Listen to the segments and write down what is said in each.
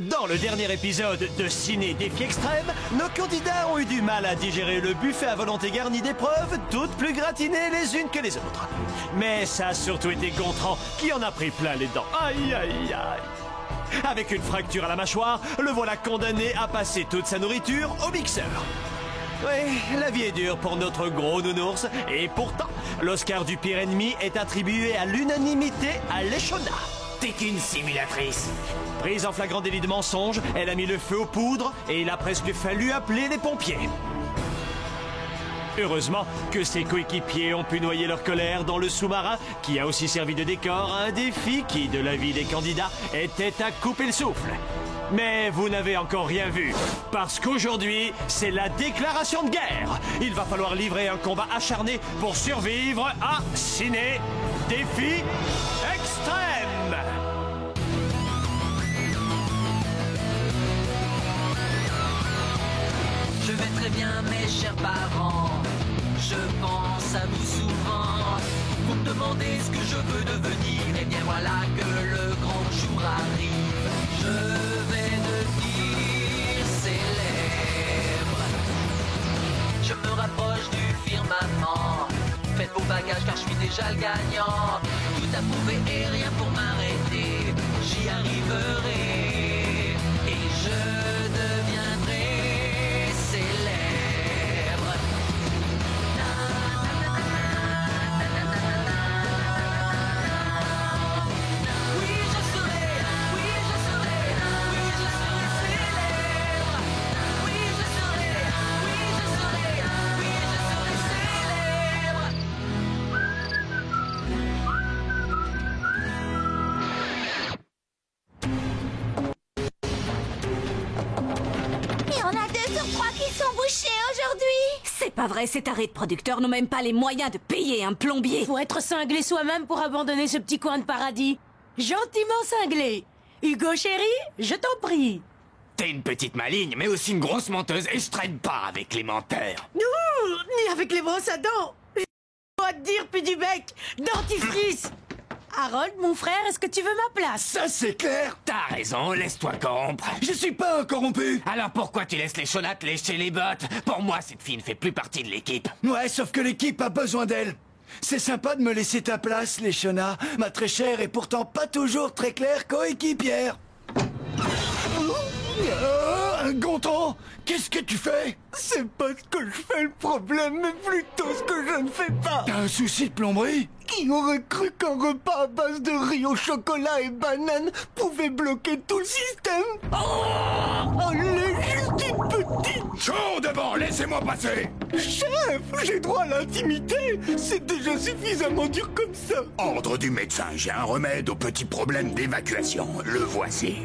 Dans le dernier épisode de Ciné Défi Extrême, nos candidats ont eu du mal à digérer le buffet à volonté garni d'épreuves, toutes plus gratinées les unes que les autres. Mais ça a surtout été Gontran qui en a pris plein les dents. Aïe, aïe, aïe. Avec une fracture à la mâchoire, le voilà condamné à passer toute sa nourriture au mixeur. Oui, la vie est dure pour notre gros nounours, et pourtant, l'Oscar du pire ennemi est attribué à l'unanimité à Léchona. T'es qu'une simulatrice. Prise en flagrant délit de mensonge, elle a mis le feu aux poudres et il a presque fallu appeler les pompiers. Heureusement que ses coéquipiers ont pu noyer leur colère dans le sous-marin qui a aussi servi de décor à un défi qui, de l'avis des candidats, était à couper le souffle. Mais vous n'avez encore rien vu, parce qu'aujourd'hui, c'est la déclaration de guerre. Il va falloir livrer un combat acharné pour survivre à Ciné Défi Extrême. Je vais très bien, mes chers parents. Je pense à vous souvent. Vous me demandez ce que je veux devenir. Et bien voilà que le grand jour arrive. Je vais devenir célèbre. Je me rapproche du firmament. Faites vos bagages car je suis déjà le gagnant. Tout à prouver et rien pour m'arrêter. J'y arriverai. Et je deviendrai célèbre. Oui, je serai, oui, je serai, oui, je serai célèbre. Oui, je serai, oui, je serai, oui, je serai célèbre. Et on a 2 sur 3 qui sont bouchés aujourd'hui. C'est pas vrai, ces tarés de producteurs n'ont même pas les moyens de payer un plombier. Faut être cinglé soi-même pour abandonner ce petit coin de paradis. Gentiment cinglé. Hugo chéri, je t'en prie. T'es une petite maligne, mais aussi une grosse menteuse, et je traîne pas avec les menteurs. Ouh, ni avec les brosses à dents. Pas te dire plus du bec. Dentifrice. Harold, mon frère, est-ce que tu veux ma place? Ça c'est clair. T'as raison, laisse-toi corrompre. Je suis pas un corrompu. Alors pourquoi tu laisses les chonates lécher les bottes? Pour moi, cette fille ne fait plus partie de l'équipe. Ouais, sauf que l'équipe a besoin d'elle. C'est sympa de me laisser ta place, Léchona, ma très chère et pourtant pas toujours très claire coéquipière. Gontran, qu'est-ce que tu fais? C'est pas ce que je fais le problème, mais plutôt ce que je ne fais pas. T'as un souci de plomberie? Qui aurait cru qu'un repas à base de riz au chocolat et banane pouvait bloquer tout le système? Oh, allez, juste une petite... Chaud devant, laissez-moi passer. Chef, j'ai droit à l'intimité. C'est déjà suffisamment dur comme ça. Ordre du médecin, j'ai un remède aux petits problèmes d'évacuation. Le voici.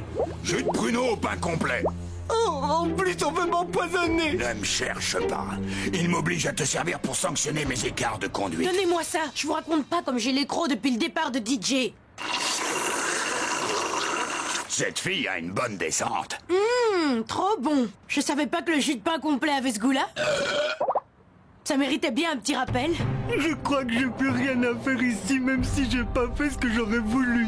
Jus de pruneau au pain complet. Oh, en plus on veut m'empoisonner. Ne me cherche pas. Il m'oblige à te servir pour sanctionner mes écarts de conduite. Donnez-moi ça. Je vous raconte pas comme j'ai les crocs depuis le départ de DJ. Cette fille a une bonne descente. Trop bon. Je savais pas que le jus de pain complet avait ce goût-là. Ça méritait bien un petit rappel. Je crois que j'ai plus rien à faire ici, même si j'ai pas fait ce que j'aurais voulu.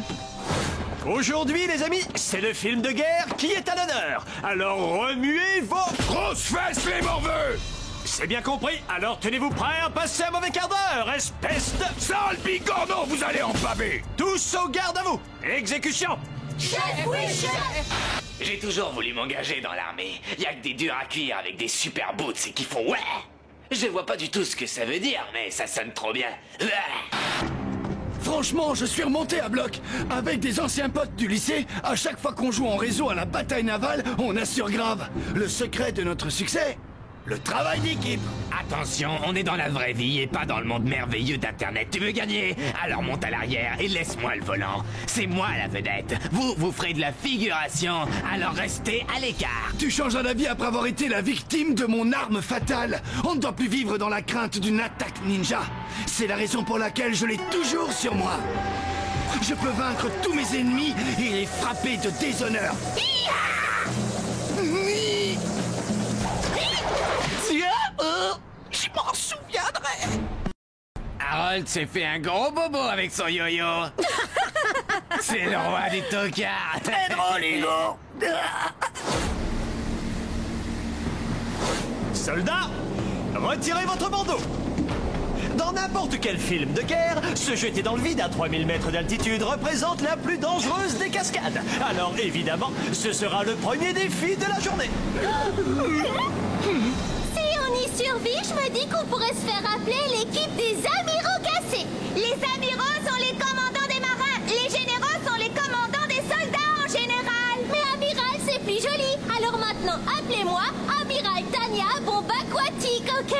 Aujourd'hui, les amis, c'est le film de guerre qui est à l'honneur. Alors remuez vos Grosse fesse, les morveux. C'est bien compris, alors tenez-vous prêts à passer un mauvais quart d'heure, espèce de... Sale bigorneau, vous allez en paver. Tous au garde à vous. Exécution. Chef, oui, chef. J'ai toujours voulu m'engager dans l'armée. Y a que des durs à cuire avec des super boots et qui font ouais. Je vois pas du tout ce que ça veut dire, mais ça sonne trop bien. Ouais. Franchement, je suis remonté à bloc. Avec des anciens potes du lycée, à chaque fois qu'on joue en réseau à la bataille navale, on assure grave. Le secret de notre succès, le travail d'équipe. Attention, on est dans la vraie vie et pas dans le monde merveilleux d'Internet. Tu veux gagner? Alors monte à l'arrière et laisse-moi le volant. C'est moi la vedette. Vous ferez de la figuration, alors restez à l'écart. Tu changes d'avis après avoir été la victime de mon arme fatale. On ne doit plus vivre dans la crainte d'une attaque ninja. C'est la raison pour laquelle je l'ai toujours sur moi. Je peux vaincre tous mes ennemis et les frapper de déshonneur. Je m'en souviendrai. Harold s'est fait un gros bobo avec son yo-yo. C'est le roi des tocards. Très drôle, Hugo. Soldats, retirez votre bandeau. Dans n'importe quel film de guerre, se jeter dans le vide à 3000 mètres d'altitude représente la plus dangereuse des cascades. Alors évidemment, ce sera le premier défi de la journée. Si on y survit, je me dis qu'on pourrait se faire appeler l'équipe des amiraux cassés. Les amiraux sont les commandants des marins. Les généraux sont les commandants des soldats en général. Mais amiral, c'est plus joli. Alors maintenant, appelez-moi Amiral Tania Bombe Aquatique, ok?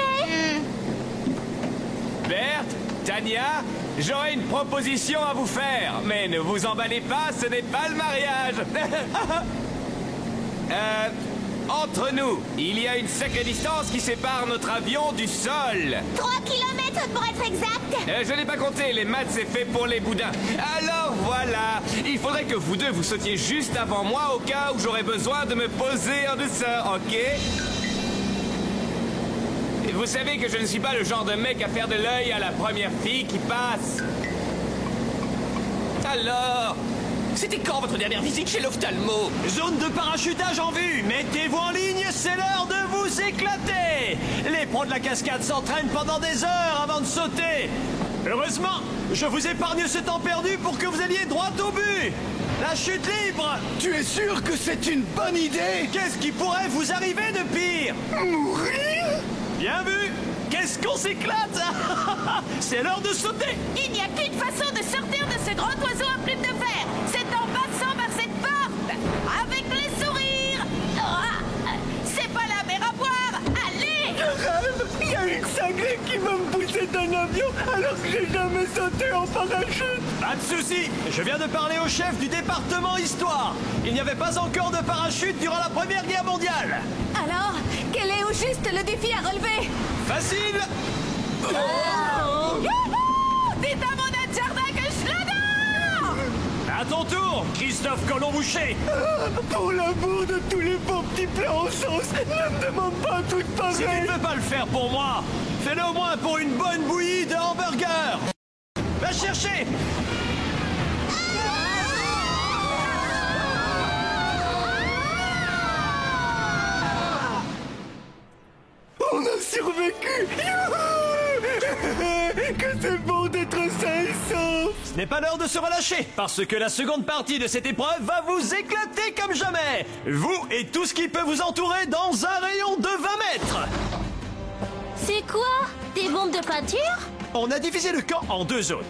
Berthe, Tania, j'aurais une proposition à vous faire, mais ne vous emballez pas, ce n'est pas le mariage. Entre nous, il y a une sacrée distance qui sépare notre avion du sol. 3 kilomètres pour être exact. Je n'ai pas compté, les maths c'est fait pour les boudins. Alors voilà, il faudrait que vous deux vous sautiez juste avant moi au cas où j'aurais besoin de me poser en dessous, ok? Vous savez que je ne suis pas le genre de mec à faire de l'œil à la première fille qui passe. Alors, c'était quand votre dernière visite chez l'ophtalmo? Zone de parachutage en vue. Mettez-vous en ligne, c'est l'heure de vous éclater. Les pros de la cascade s'entraînent pendant des heures avant de sauter. Heureusement, je vous épargne ce temps perdu pour que vous alliez droit au but. La chute libre. Tu es sûr que c'est une bonne idée? Qu'est-ce qui pourrait vous arriver de pire? Mourir? Bien vu. Qu'est-ce qu'on s'éclate. C'est l'heure de sauter. Il n'y a qu'une façon de sortir de ce grand oiseau à plumes de fer. C'est en passant par cette porte. Avec le sourire. C'est pas la mer à boire. Allez. Je rêve. Il y a une cinglée qui va me pousser d'un avion alors que j'ai jamais sauté en parachute. Pas de souci. Je viens de parler au chef du département Histoire. Il n'y avait pas encore de parachute durant la Première Guerre mondiale. Alors, quel est au juste le défi à relever? Facile. Youhou! Dites à mon aide jardin que je l'adore. À ton tour, Christophe Colomb-Boucher. Pour l'amour de tous les beaux petits plats en sauce, ne me demande pas tout Si tu pareil. ne peux pas le faire pour moi, fais-le au moins pour une bonne bouillie de hamburger. Va chercher. On a survécu. Youhou! Que c'est bon d'être sain et sauf. Ce n'est pas l'heure de se relâcher, parce que la seconde partie de cette épreuve va vous éclater comme jamais. Vous et tout ce qui peut vous entourer dans un rayon de 20 mètres. C'est quoi? Des bombes de peinture? On a divisé le camp en 2 zones.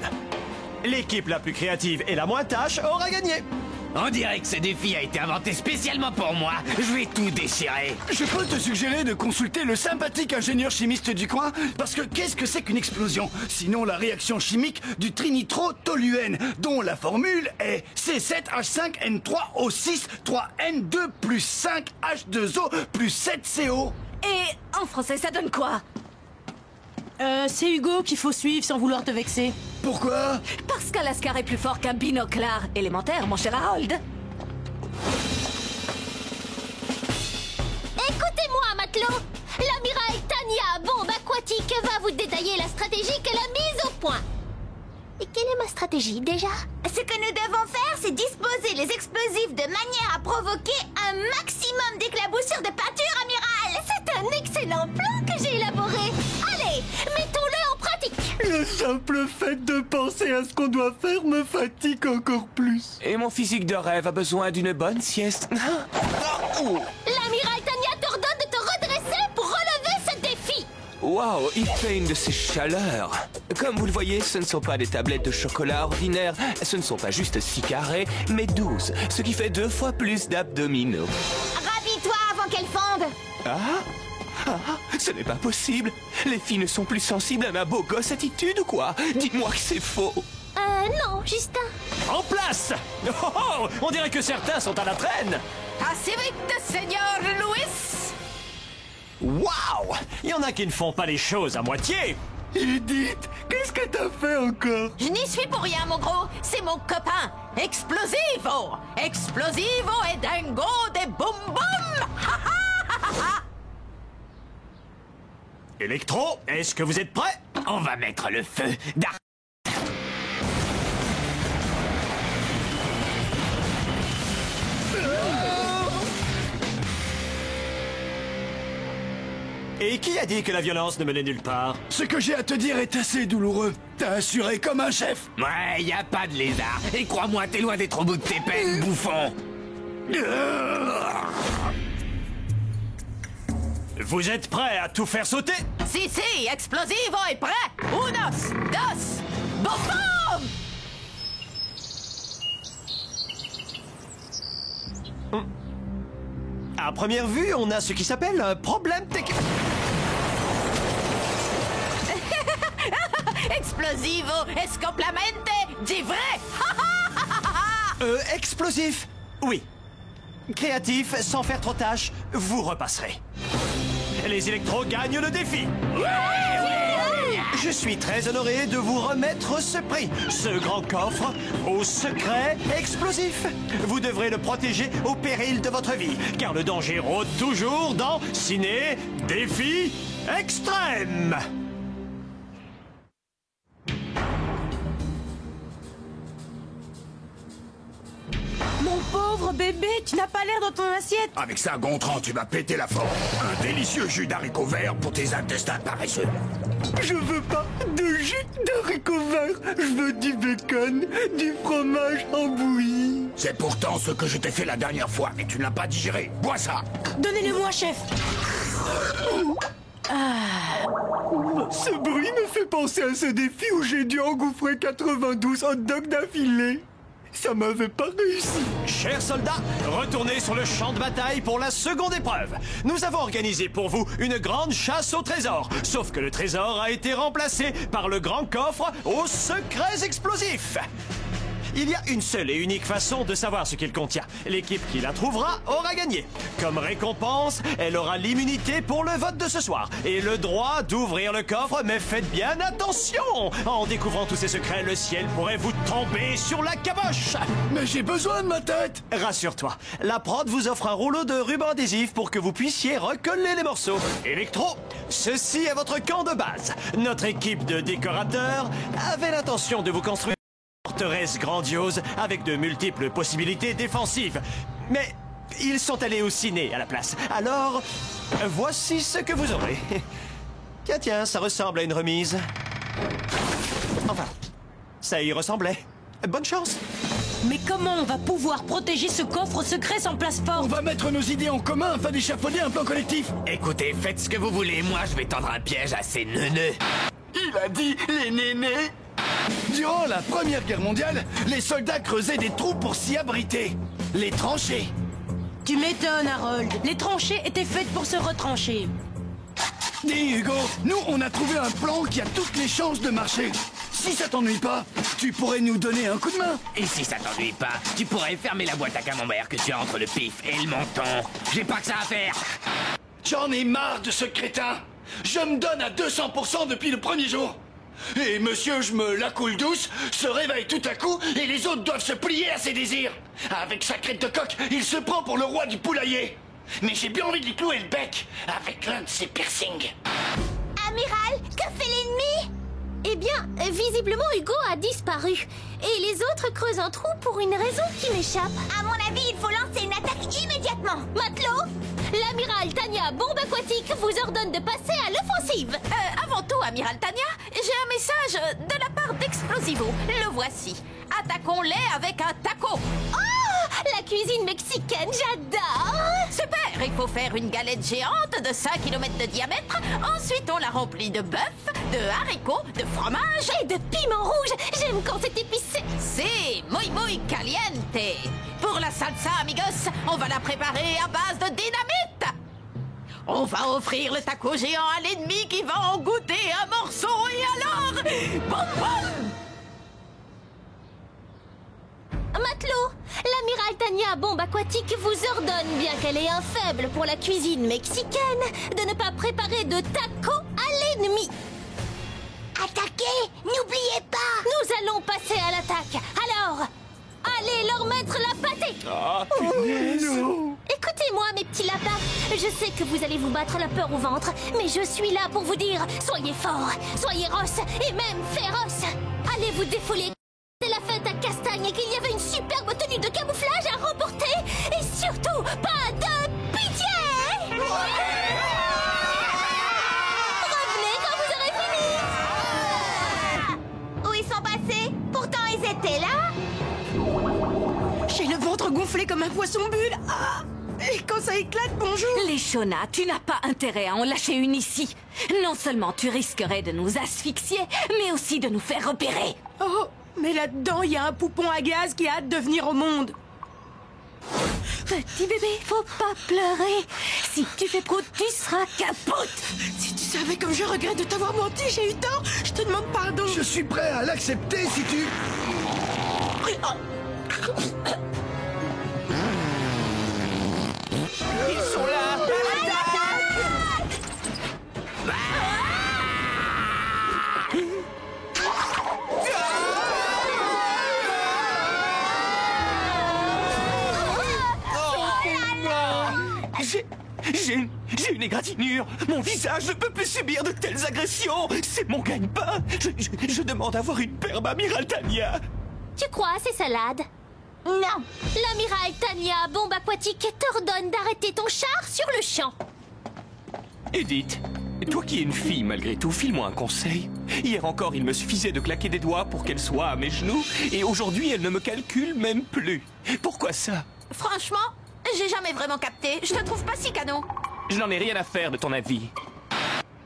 L'équipe la plus créative et la moins tâche aura gagné. On dirait que ce défi a été inventé spécialement pour moi. Je vais tout déchirer. Je peux te suggérer de consulter le sympathique ingénieur chimiste du coin, parce que qu'est-ce que c'est qu'une explosion? Sinon la réaction chimique du trinitrotoluène, dont la formule est C7H5N3O6 3N2 plus 5H2O plus 7CO. Et en français, ça donne quoi? C'est Hugo qu'il faut suivre sans vouloir te vexer. Pourquoi? Parce qu'Alaskar est plus fort qu'un binoclard élémentaire, mon cher Harold. Écoutez-moi, matelot. L'amiral Tania Bombe Aquatique va vous détailler la stratégie qu'elle a mise au point. Et quelle est ma stratégie, déjà? Ce que nous devons faire, c'est disposer les explosifs de manière à provoquer un maximum d'éclaboussures de peinture, amiral. C'est un excellent plan que j'ai élaboré. Allez, mettons-le en pratique. Le simple fait de penser à ce qu'on doit faire me fatigue encore plus. Et mon physique de rêve a besoin d'une bonne sieste. L'amiral Tania t'ordonne de te redresser pour relever ce défi. Waouh, il fait une de ces chaleurs. Comme vous le voyez, ce ne sont pas des tablettes de chocolat ordinaires. Ce ne sont pas juste 6 carrés, mais 12. Ce qui fait 2 fois plus d'abdominaux. Rhabille-toi avant qu'elle fonde. Ce n'est pas possible. Les filles ne sont plus sensibles à ma beau gosse attitude ou quoi? Dis-moi que c'est faux. Non, Justin. En place. Oh, on dirait que certains sont à la traîne. Assez vite, Seigneur Louis. Waouh! Il y en a qui ne font pas les choses à moitié. Edith, qu'est-ce que t'as fait encore? Je n'y suis pour rien, mon gros. C'est mon copain. Explosivo. Explosivo et dingo des boum boum. Electro, est-ce que vous êtes prêts? On va mettre le feu. Et qui a dit que la violence ne menait nulle part? Ce que j'ai à te dire est assez douloureux. T'as assuré comme un chef. Ouais, y a pas de lézard. Et crois-moi, t'es loin d'être au bout de tes peines, bouffon. Vous êtes prêts à tout faire sauter? Si, Explosivo est prêt. Unos, dos, boum boum. À première vue, on a ce qui s'appelle un problème technique. Explosivo, escoplamento, dis vrai. Explosif. Oui. Créatif, sans faire trop tâche, vous repasserez. Les électros gagnent le défi. Je suis très honoré de vous remettre ce prix, ce grand coffre au secret explosif. Vous devrez le protéger au péril de votre vie, car le danger rôde toujours dans Ciné Défi Extrême. Mon pauvre bébé, tu n'as pas l'air dans ton assiette. Avec ça, Gontran, tu vas péter la forme. Un délicieux jus d'haricots verts pour tes intestins paresseux. Je veux pas de jus d'haricots verts. Je veux du bacon, du fromage en bouillie. C'est pourtant ce que je t'ai fait la dernière fois, mais tu ne l'as pas digéré. Bois ça. Donnez-le-moi, chef. Ce bruit me fait penser à ce défi où j'ai dû engouffrer 92 hot dogs d'affilée. Ça m'avait pas réussi. Chers soldats, retournez sur le champ de bataille pour la seconde épreuve. Nous avons organisé pour vous une grande chasse au trésor. Sauf que le trésor a été remplacé par le grand coffre aux secrets explosifs. Il y a une seule et unique façon de savoir ce qu'il contient. L'équipe qui la trouvera aura gagné. Comme récompense, elle aura l'immunité pour le vote de ce soir et le droit d'ouvrir le coffre, mais faites bien attention. En découvrant tous ces secrets, le ciel pourrait vous tomber sur la caboche. Mais j'ai besoin de ma tête. Rassure-toi, la prod vous offre un rouleau de ruban adhésif pour que vous puissiez recoller les morceaux. Electro, ceci est votre camp de base. Notre équipe de décorateurs avait l'intention de vous construire forteresse grandiose avec de multiples possibilités défensives. Mais ils sont allés au ciné à la place. Alors, voici ce que vous aurez. Tiens, ça ressemble à une remise. Enfin, ça y ressemblait. Bonne chance. Mais comment on va pouvoir protéger ce coffre secret sans place forte? On va mettre nos idées en commun afin d'échafauder un plan collectif. Écoutez, faites ce que vous voulez. Moi, je vais tendre un piège à ces neuneux. Il a dit les nénés. Durant la Première Guerre mondiale, les soldats creusaient des trous pour s'y abriter. Les tranchées. Tu m'étonnes, Harold. Les tranchées étaient faites pour se retrancher. Dis, Hugo, nous, on a trouvé un plan qui a toutes les chances de marcher. Si ça t'ennuie pas, tu pourrais nous donner un coup de main. Et si ça t'ennuie pas, tu pourrais fermer la boîte à camembert que tu as entre le pif et le menton. J'ai pas que ça à faire. J'en ai marre de ce crétin. Je me donne à 200% depuis le premier jour. Et monsieur, je me la coule douce, se réveille tout à coup et les autres doivent se plier à ses désirs. Avec sa crête de coq, il se prend pour le roi du poulailler. Mais j'ai bien envie de lui clouer le bec avec l'un de ses piercings. Amiral, que fait l'ennemi? Eh bien, visiblement Hugo a disparu. Et les autres creusent un trou pour une raison qui m'échappe. À mon avis, il faut lancer une attaque immédiatement. Matelot, l'amiral Tania Bombe Aquatique vous ordonne de passer à l'offensive. Avant tout, Amiral Tania, j'ai un message de la part d'Explosivo. Le voici. Attaquons-les avec un taco. Oh, la cuisine mexicaine, j'adore. Super, il faut faire une galette géante de 5 km de diamètre. Ensuite, on la remplit de bœuf, de haricots, de fromage et de piment rouge. J'aime quand c'est épicé. C'est muy caliente. Pour la salsa, amigos, on va la préparer à base de dynamite. On va offrir le taco géant à l'ennemi qui va en goûter un morceau et alors... Boum boum. Matelot, l'amiral Tania Bombe Aquatique vous ordonne, bien qu'elle ait un faible pour la cuisine mexicaine, de ne pas préparer de tacos à l'ennemi. Attaquez! N'oubliez pas! Nous allons passer à l'attaque. Alors, allez leur mettre la pâtée! Non. Écoutez-moi, mes petits lapins. Je sais que vous allez vous battre la peur au ventre, mais je suis là pour vous dire, soyez forts, soyez rosse et même féroces. Allez vous défouler. C'est la fête à Castagne et qu'il y avait une superbe tenue de camouflage à remporter. Et surtout, pas de pitié! gonflé comme un poisson-bulle. Ah, et quand ça éclate, bonjour. Léchona, tu n'as pas intérêt à en lâcher une ici. Non seulement tu risquerais de nous asphyxier, mais aussi de nous faire repérer. Oh, mais là-dedans, il y a un poupon à gaz qui a hâte de venir au monde. Petit bébé, faut pas pleurer. Si tu fais prout, tu seras capote. Si tu savais comme je regrette de t'avoir menti, j'ai eu tort. Je te demande pardon. Je suis prêt à l'accepter si tu... Ils sont là! J'ai une égratignure. Mon visage ne peut plus subir de telles agressions. C'est mon gagne-pain. Je demande à voir une perbe, Amiral Tania. Tu crois, c'est salade? Non. L'amiral Tania, bombe aquatique, t'ordonne d'arrêter ton char sur le champ. Edith, toi qui es une fille malgré tout, file-moi un conseil. Hier encore, il me suffisait de claquer des doigts pour qu'elle soit à mes genoux, et aujourd'hui, elle ne me calcule même plus. Pourquoi ça? Franchement, j'ai jamais vraiment capté. Je te trouve pas si canon. Je n'en ai rien à faire de ton avis.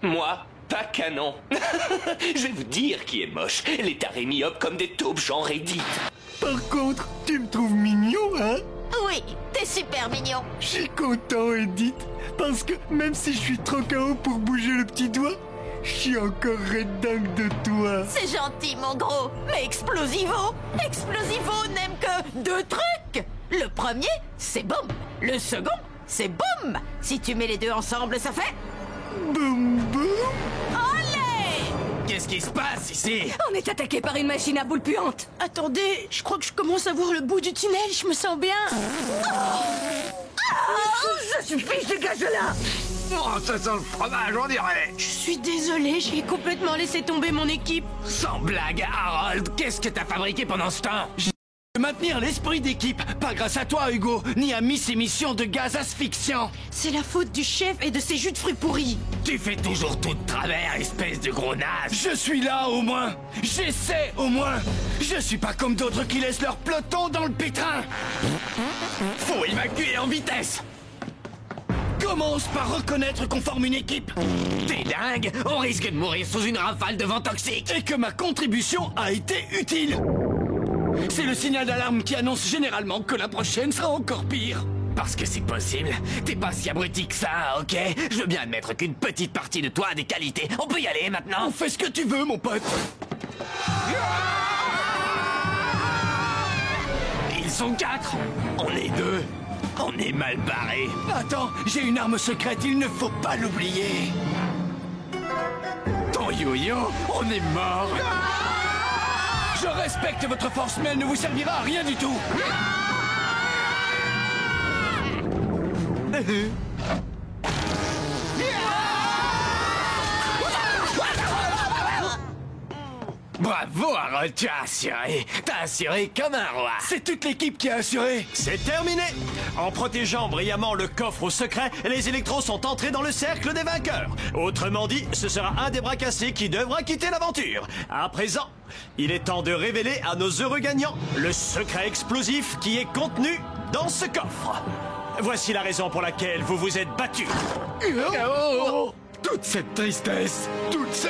Moi, pas canon. Je vais vous dire qui est moche. Les tarés myopes comme des taupes genre Edith. Par contre, tu me trouves mignon, hein? Oui, t'es super mignon. Je suis content, Edith, parce que même si je suis trop KO pour bouger le petit doigt, je suis encore red dingue de toi. C'est gentil, mon gros. Mais Explosivo n'aime que 2 trucs. Le premier, c'est boum. Le second, c'est boum. Si tu mets les deux ensemble, ça fait... Boum boum. Olé! Qu'est-ce qui se passe ici? On est attaqué par une machine à boules puantes. Attendez, je crois que je commence à voir le bout du tunnel. Je me sens bien. Ça suffit, dégage-la. Oh, ça sent le fromage, on dirait. Je suis désolée, j'ai complètement laissé tomber mon équipe. Sans blague, Harold, qu'est-ce que t'as fabriqué pendant ce temps? De maintenir l'esprit d'équipe, pas grâce à toi, Hugo, ni à Miss Émission de gaz asphyxiant. C'est la faute du chef et de ses jus de fruits pourris. Tu fais toujours tout de travers, espèce de gros naze. Je suis là, au moins. J'essaie, au moins. Je suis pas comme d'autres qui laissent leur peloton dans le pétrin. Faut évacuer en vitesse. Commence par reconnaître qu'on forme une équipe. T'es dingue? On risque de mourir sous une rafale de vent toxique. Et que ma contribution a été utile. C'est le signal d'alarme qui annonce généralement que la prochaine sera encore pire. Parce que c'est possible. T'es pas si abruti que ça, ok? Je veux bien admettre qu'une petite partie de toi a des qualités. On peut y aller maintenant? On fait ce que tu veux, mon pote. Ils sont 4. On est 2. On est mal barré. Attends, j'ai une arme secrète, il ne faut pas l'oublier. Ton yo-yo, on est mort. Je respecte votre force, mais elle ne vous servira à rien du tout. Bravo, Harold, tu as assuré. T'as assuré comme un roi. C'est toute l'équipe qui a assuré. C'est terminé. En protégeant brillamment le coffre au secret, les électros sont entrés dans le cercle des vainqueurs. Autrement dit, ce sera un des bras cassés qui devra quitter l'aventure. À présent, il est temps de révéler à nos heureux gagnants le secret explosif qui est contenu dans ce coffre. Voici la raison pour laquelle vous vous êtes battus. Oh, toute cette tristesse, toutes ces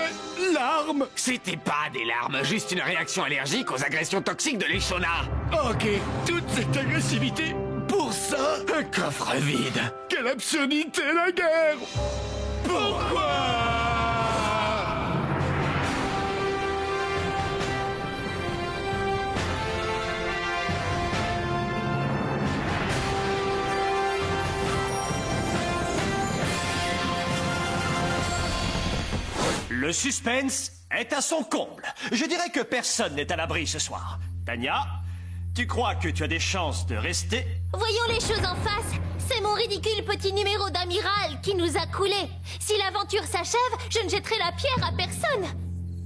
larmes. C'était pas des larmes, juste une réaction allergique aux agressions toxiques de Léchona. Ok, toute cette agressivité pour ça. Un coffre vide. Quelle absurdité, la guerre. Pourquoi? Le suspense est à son comble. Je dirais que personne n'est à l'abri ce soir. Tania, tu crois que tu as des chances de rester? Voyons les choses en face. C'est mon ridicule petit numéro d'amiral qui nous a coulés. Si l'aventure s'achève, je ne jetterai la pierre à personne.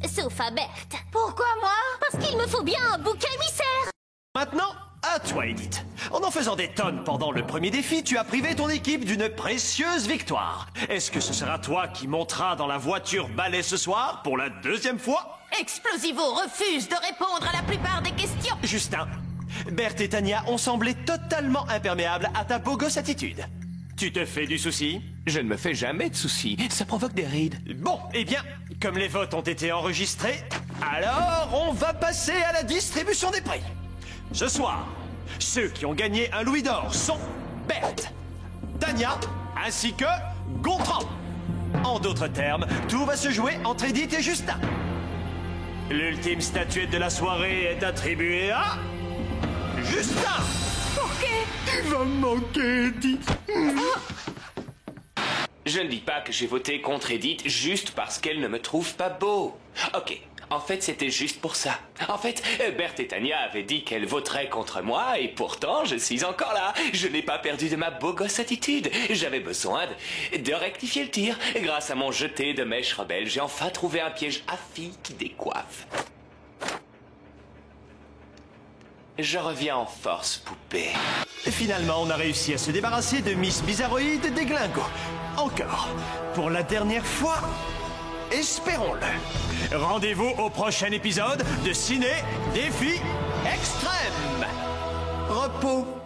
Sauf à Berthe. Pourquoi moi? Parce qu'il me faut bien un bouc émissaire. Maintenant, à toi, Edith. En faisant des tonnes pendant le premier défi, tu as privé ton équipe d'une précieuse victoire. Est-ce que ce sera toi qui monteras dans la voiture balai ce soir pour la deuxième fois? Explosivo refuse de répondre à la plupart des questions. Justin, Berthe et Tania ont semblé totalement imperméables à ta beau gosse attitude. Tu te fais du souci? Je ne me fais jamais de soucis. Ça provoque des rides. Bon, eh bien, comme les votes ont été enregistrés, alors on va passer à la distribution des prix. Ce soir, ceux qui ont gagné un louis d'or sont Berthe, Tania, ainsi que Gontran. En d'autres termes, tout va se jouer entre Edith et Justin. L'ultime statuette de la soirée est attribuée à... Justin! Il va me manquer, Edith. Je ne dis pas que j'ai voté contre Edith juste parce qu'elle ne me trouve pas beau. Ok, en fait c'était juste pour ça. En fait, Berthe et Tania avaient dit qu'elles voteraient contre moi et pourtant je suis encore là. Je n'ai pas perdu de ma beau gosse attitude. J'avais besoin de rectifier le tir. Grâce à mon jeté de mèche rebelle, j'ai enfin trouvé un piège à filles qui décoiffe. Je reviens en force, poupée. Et finalement, on a réussi à se débarrasser de Miss Bizarroïde Déglingo. Encore. Pour la dernière fois, espérons-le. Rendez-vous au prochain épisode de Ciné Défi Extrême. Repos.